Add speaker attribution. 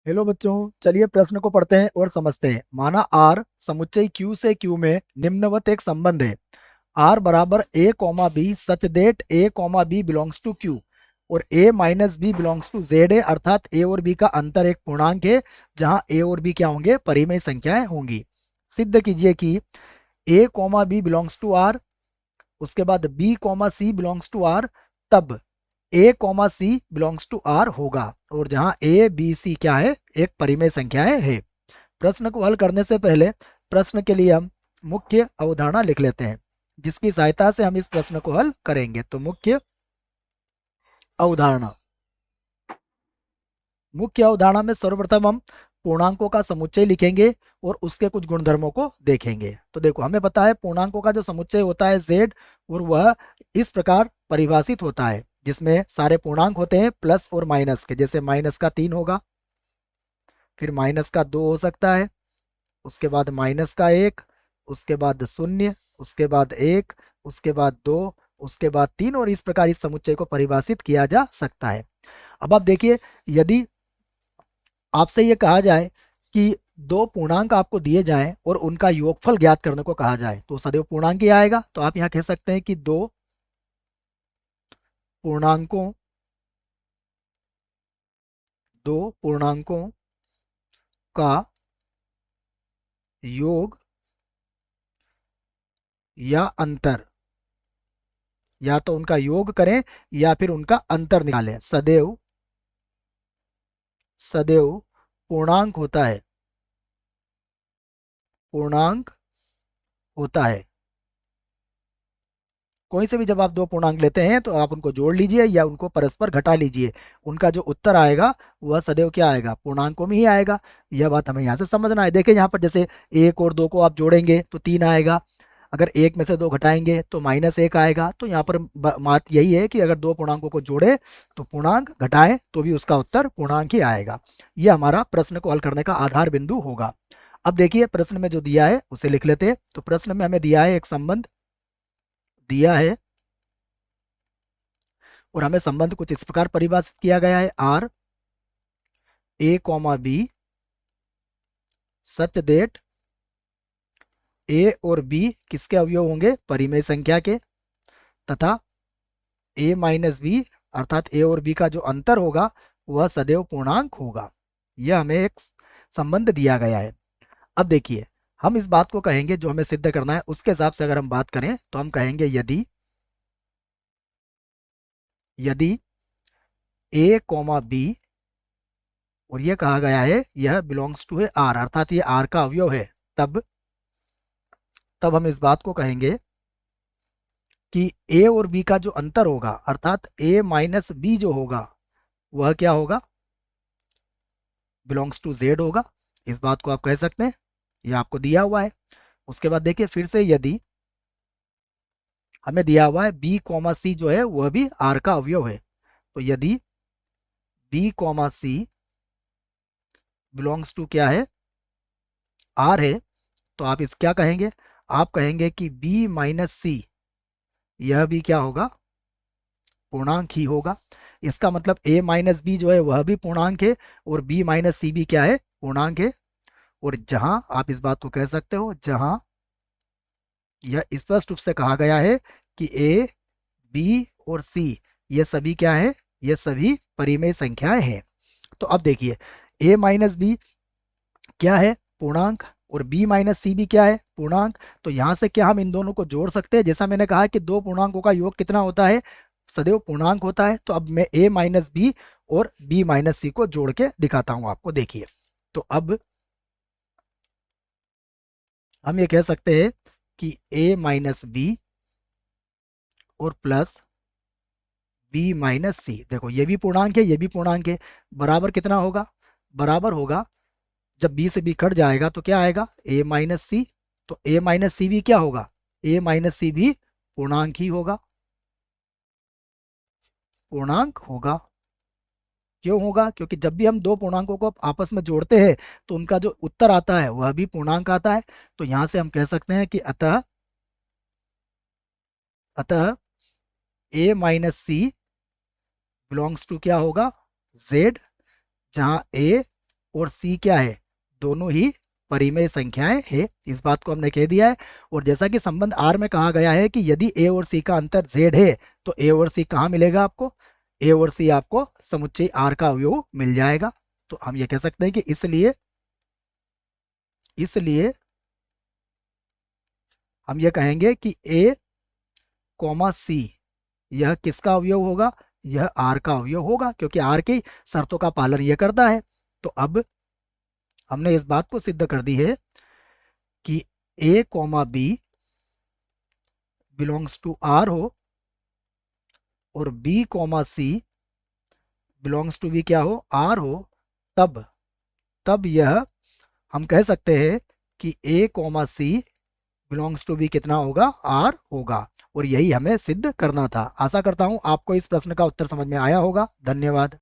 Speaker 1: Hello बच्चों, चलिए प्रश्न को पढ़ते हैं और समझते हैं। माना आर समुच्चय क्यू से क्यू में निम्नवत एक संबंध है। आर बराबर A comma B such that A comma B belongs to Q और A minus B belongs to Z है, अर्थात ए और बी का अंतर एक पूर्णांक है जहां ए और बी क्या होंगे, परिमेय संख्याएं होंगी। सिद्ध कीजिए कि A comma B belongs to R, उसके बाद B comma C belongs to R, तब A comma C belongs to R होगा और जहां ए बी सी क्या है, एक परिमेय संख्याएं है। प्रश्न को हल करने से पहले प्रश्न के लिए हम मुख्य अवधारणा लिख लेते हैं, जिसकी सहायता से हम इस प्रश्न को हल करेंगे। तो अवधारणा मुख्य अवधारणा में सर्वप्रथम हम पूर्णांकों का समुच्चय लिखेंगे और उसके कुछ गुणधर्मों को देखेंगे। तो देखो, हमें पता है पूर्णांकों का जो समुच्चय होता है z, और वह इस प्रकार परिभाषित होता है जिसमें सारे पूर्णांक होते हैं प्लस और माइनस के। जैसे माइनस का 3 होगा, फिर माइनस का 2 हो सकता है, उसके बाद माइनस का 1, उसके बाद 0, उसके बाद 1, उसके बाद 2, उसके बाद 3, और इस प्रकार इस समुच्चय को परिभाषित किया जा सकता है। अब आप देखिए, यदि आपसे ये कहा जाए कि दो पूर्णांक आपको दिए जाएं और उनका योगफल ज्ञात करने को कहा जाए, तो सदैव पूर्णांक ही आएगा। तो आप यहां कह सकते हैं कि पूर्णांकों दो पूर्णांकों का योग या अंतर, या तो उनका योग करें या फिर उनका अंतर निकालें, सदैव सदैव पूर्णांक होता है, पूर्णांक होता है। कोई से भी जब आप दो पूर्णांक लेते हैं तो आप उनको जोड़ लीजिए या उनको परस्पर घटा लीजिए, उनका जो उत्तर आएगा वह सदैव क्या आएगा, पूर्णांकों में ही आएगा। यह बात हमें यहाँ से समझना है। देखिए यहाँ पर जैसे एक और दो को आप जोड़ेंगे तो 3 आएगा, अगर एक में से दो घटाएंगे तो -1 आएगा। तो यहाँ पर बात यही है कि अगर दो पूर्णांकों को जोड़े तो पूर्णांक, घटाएं तो भी उसका उत्तर पूर्णांक ही आएगा। यह हमारा प्रश्न को हल करने का आधार बिंदु होगा। अब देखिए प्रश्न में जो दिया है उसे लिख लेते हैं। तो प्रश्न में हमें दिया है, एक संबंध दिया है और हमें संबंध कुछ इस प्रकार परिभाषित किया गया है। R A comma B such that A और बी किसके अवयव होंगे, परिमेय संख्या के, तथा ए माइनस बी अर्थात ए और बी का जो अंतर होगा वह सदैव पूर्णांक होगा। यह हमें एक संबंध दिया गया है। अब देखिए, हम इस बात को कहेंगे, जो हमें सिद्ध करना है उसके हिसाब से अगर हम बात करें तो हम कहेंगे यदि ए कॉमा बी, और यह कहा गया है यह बिलोंग्स टू है आर, अर्थात ये आर का अवयव है, तब तब हम इस बात को कहेंगे कि ए और बी का जो अंतर होगा, अर्थात ए माइनस बी जो होगा, वह क्या होगा, बिलोंग्स टू जेड होगा। इस बात को आप कह सकते हैं, यह आपको दिया हुआ है। उसके बाद देखिए फिर से, यदि हमें दिया हुआ है बी कॉमा सी जो है वह भी आर का अवयव है, तो यदि B comma C belongs to क्या है, आर है, तो आप इस क्या कहेंगे, आप कहेंगे कि बी माइनस सी यह भी क्या होगा, पूर्णांक ही होगा। इसका मतलब a माइनस बी जो है वह भी पूर्णांक है और b माइनस सी भी क्या है, पूर्णांक है। और जहां आप इस बात को कह सकते हो, जहां यह स्पष्ट रूप से कहा गया है कि a b और c ये सभी क्या है, ये सभी परिमेय संख्याएं हैं। तो अब देखिए, a माइनस बी क्या है, पूर्णांक, और b माइनस सी भी क्या है, पूर्णांक। तो यहां से क्या हम इन दोनों को जोड़ सकते हैं। जैसा मैंने कहा कि दो पूर्णांकों का योग कितना होता है, सदैव पूर्णांक होता है। तो अब मैं a माइनस बी और b माइनस सी को जोड़ के दिखाता हूं आपको। देखिए, तो अब हम ये कह सकते हैं कि a माइनस बी और प्लस b माइनस सी, देखो ये भी पूर्णांक है, ये भी पूर्णांक है, बराबर कितना होगा, बराबर होगा, जब b से b कट जाएगा तो क्या आएगा, a माइनस सी। तो a माइनस सी भी क्या होगा, a माइनस सी भी पूर्णांक ही होगा, पूर्णांक होगा। क्यों होगा, क्योंकि जब भी हम दो पूर्णांकों को आपस में जोड़ते हैं तो उनका जो उत्तर आता है वह भी पूर्णांक आता है। तो यहां से हम कह सकते हैं कि अतः अतः a minus C belongs to क्या होगा, z, जहां a और सी क्या है, दोनों ही परिमेय संख्याएं है, इस बात को हमने कह दिया है। और जैसा कि संबंध आर में कहा गया है कि यदि ए और सी का अंतर जेड है तो ए और सी कहाँ मिलेगा आपको, ए और सी आपको समुच्चय आर का अवयव मिल जाएगा। तो हम ये कह सकते हैं कि इसलिए इसलिए हम ये कहेंगे कि ए कॉमा सी यह किसका अवयव होगा, यह आर का अवयव होगा, क्योंकि आर की शर्तों का पालन यह करता है। तो अब हमने इस बात को सिद्ध कर दी है कि A comma B belongs to R हो और B comma C belongs to B क्या हो, आर हो, तब तब यह हम कह सकते हैं कि A comma C belongs to B कितना होगा, आर होगा। और यही हमें सिद्ध करना था। आशा करता हूं आपको इस प्रश्न का उत्तर समझ में आया होगा। धन्यवाद।